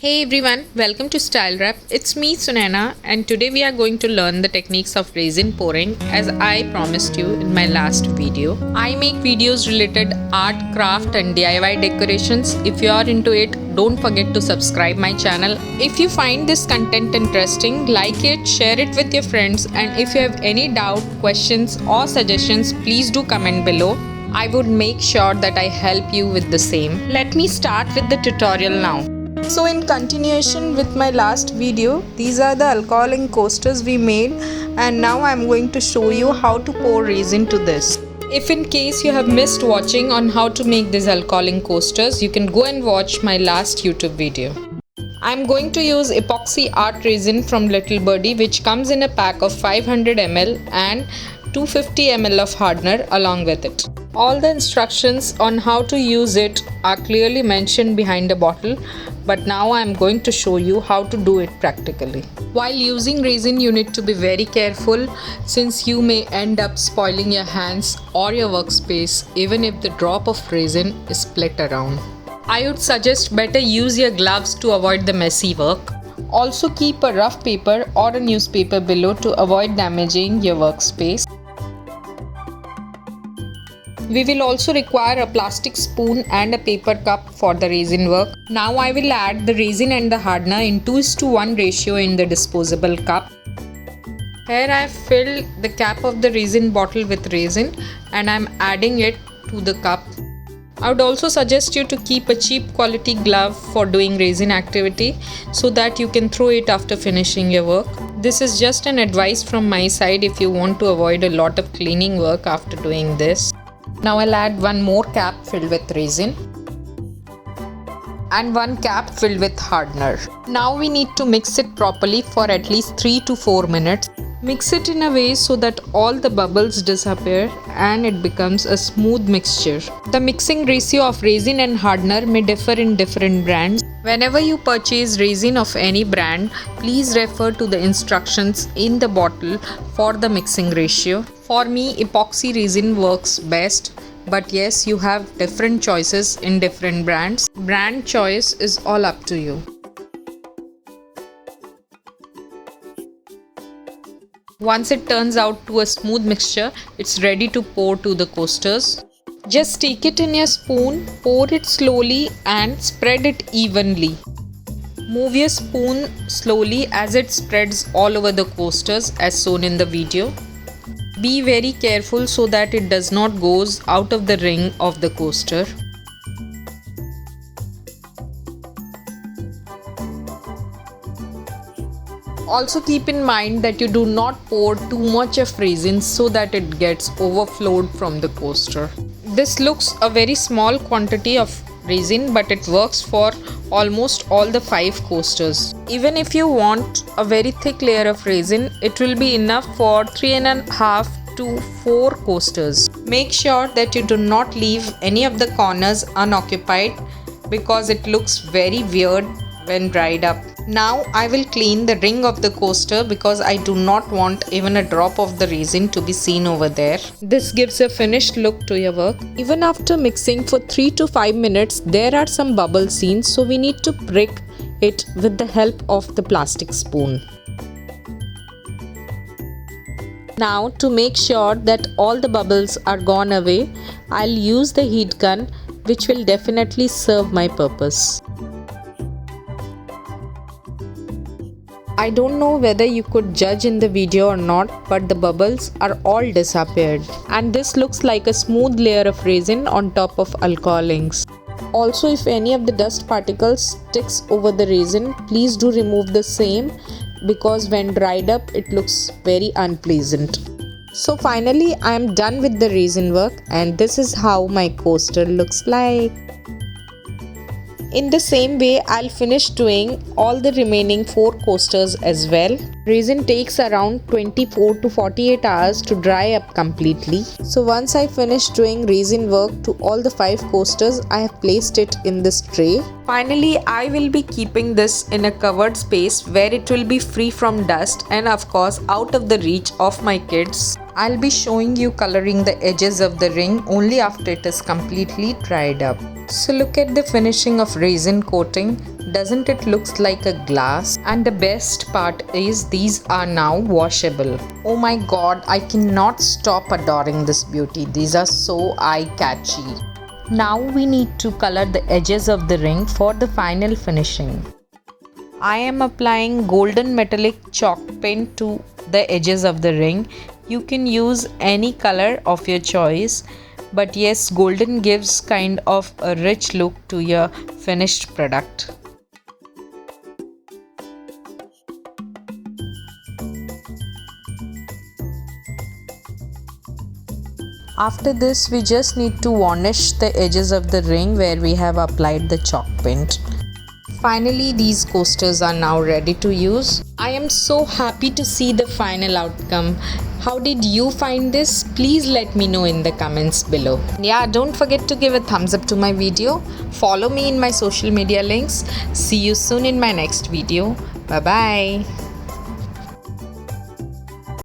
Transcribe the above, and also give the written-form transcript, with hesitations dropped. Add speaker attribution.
Speaker 1: Hey everyone, welcome to Style Wrap. It's me Sunaina, and today we are going to learn the techniques of resin pouring as I promised you in my last video. I make videos related art, craft and DIY decorations. If you are into it, don't forget to subscribe my channel. If you find this content interesting, like it, share it with your friends, and if you have any doubt, questions or suggestions, please do comment below. I would make sure that I help you with the same. Let me start with the tutorial now. So in continuation with my last video, these are the alcohol ink coasters we made, and now I am going to show you how to pour resin to this. If in case you have missed watching on how to make these alcohol ink coasters, you can go and watch my last YouTube video. I am going to use epoxy art resin from Little Birdie, which comes in a pack of 500 ml and 250 ml of hardener along with it. All the instructions on how to use it are clearly mentioned behind the bottle, but now I am going to show you how to do it practically. While using resin, you need to be very careful since you may end up spoiling your hands or your workspace even if the drop of resin is split around. I would suggest better use your gloves to avoid the messy work. Also keep a rough paper or a newspaper below to avoid damaging your workspace. We will also require a plastic spoon and a paper cup for the resin work. Now I will add the resin and the hardener in 2:1 ratio in the disposable cup. Here I have filled the cap of the resin bottle with resin and I am adding it to the cup. I would also suggest you to keep a cheap quality glove for doing resin activity so that you can throw it after finishing your work. This is just an advice from my side if you want to avoid a lot of cleaning work after doing this. Now I'll add one more cap filled with resin and one cap filled with hardener. Now we need to mix it properly for at least 3 to 4 minutes. Mix it in a way so that all the bubbles disappear and it becomes a smooth mixture. The mixing ratio of resin and hardener may differ in different brands. Whenever you purchase resin of any brand, please refer to the instructions in the bottle for the mixing ratio. For me, epoxy resin works best, but yes, you have different choices in different brands. Brand choice is all up to you. Once it turns out to a smooth mixture, it's ready to pour to the coasters. Just take it in your spoon, pour it slowly and spread it evenly. Move your spoon slowly as it spreads all over the coasters as shown in the video. Be very careful so that it does not goes out of the ring of the coaster. Also keep in mind that you do not pour too much of resin so that it gets overflowed from the coaster. This looks a very small quantity of resin, but it works for almost all the 5 coasters. Even if you want a very thick layer of resin, it will be enough for 3.5 to 4 coasters. Make sure that you do not leave any of the corners unoccupied because it looks very weird when dried up. Now I will clean the ring of the coaster because I do not want even a drop of the resin to be seen over there. This gives a finished look to your work. Even after mixing for 3 to 5 minutes, there are some bubbles seen, so we need to prick it with the help of the plastic spoon. Now to make sure that all the bubbles are gone away, I'll use the heat gun, which will definitely serve my purpose. I don't know whether you could judge in the video or not, but the bubbles are all disappeared. And this looks like a smooth layer of resin on top of alcohol inks. Also, if any of the dust particles sticks over the resin, please do remove the same because when dried up, it looks very unpleasant. So finally, I am done with the resin work and this is how my coaster looks like. In the same way, I'll finish doing all the remaining 4 coasters as well. Resin takes around 24 to 48 hours to dry up completely. So once I finish doing resin work to all the 5 coasters, I have placed it in this tray. Finally, I will be keeping this in a covered space where it will be free from dust and of course out of the reach of my kids. I'll be showing you coloring the edges of the ring only after it is completely dried up. So look at the finishing of resin coating. doesn't it looks like a glass? And the best part is these are now washable. Oh my god, I cannot stop adoring this beauty. These are so eye-catchy. Now we need to color the edges of the ring for the final finishing. I am applying golden metallic chalk paint to the edges of the ring. You can use any color of your choice, but yes, golden gives kind of a rich look to your finished product. After this, we just need to varnish the edges of the ring where we have applied the chalk paint. Finally, these coasters are now ready to use. I am so happy to see the final outcome. How did you find this? Please let me know in the comments below. Yeah, don't forget to give a thumbs up to my video. Follow me in my social media links. See you soon in my next video. Bye bye.